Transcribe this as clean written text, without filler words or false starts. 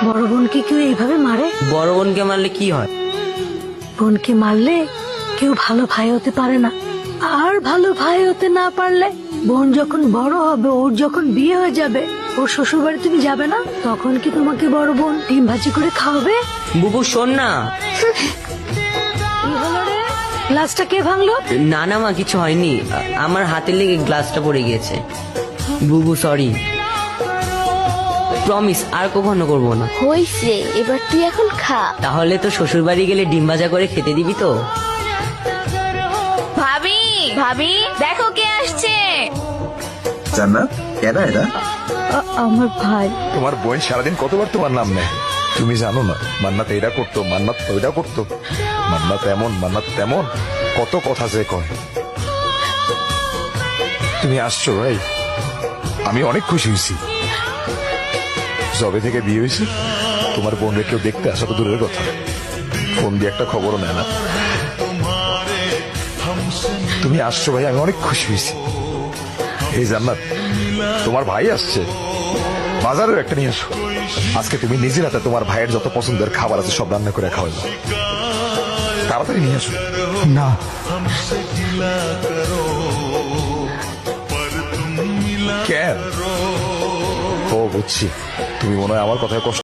বড় বোনকে কেউ এইভাবে মারে? বড় বোনকে মারলে কি হয়? বোনকে মারলে কেউ ভালো ভাই হতে পারে না। আর ভালো ভাই হতে না পারলে বোন যখন বড় হবে, ওর যখন বিয়ে হয়ে যাবে, ওর শ্বশুর বাড়ি তুমি যাবে না, তখন কি তোমাকে বড় বোন ডিম ভাজি করে খাওয়াবে? বুবু শোন না। কি হলো রে? গ্লাসটা কে ভাঙলো? না না মা, কিছু হয়নি, আমার হাতে লেগে গ্লাসটা পড়ে গিয়েছে। বুবু সরি, প্রমিস আর কখনো করবো না। হইছে, এবার তুই এখন খা। তাহলে তো শ্বশুর বাড়ি গেলে ডিম ভাজা করে খেতে দিবি তো? ভাবি, ভাবি দেখো কে আসছে। জান্নাত, কেডা এটা? আমার ভাই। তোমার বোন সারাদিন কতবার তোমার নাম নেয়, তুমি জানো না? মান্নাত এটা করতো, মান্নাত ওইটা করতো, মান্নাত এমন, মান্নাত তেমন, কত কথা যে কয়। তুমি আসছো ভাই, আমি অনেক খুশি হয়েছি। জবে থেকে বিয়ে হয়েছে, তোমার বোনকে কেউ দেখতে আসা তো দূরের কথা, ফোন দিয়ে একটা খবরও নেয় না। তুমি আসছো ভাই, আমি অনেক খুশি হয়েছি। এই জান্নাত, তোমার ভাই আসছে, বাজারেও একটা নিয়ে আসো। আজকে তুমি নিজের হাতে তোমার ভাইয়ের যত পছন্দের খাবার আছে সব রান্না করে খাওয়াইবো, তাড়াতাড়ি নিয়ে আসো। না, কেন? ও বুঝছি, তুমি মনে হয় আমার কথায় কষ্ট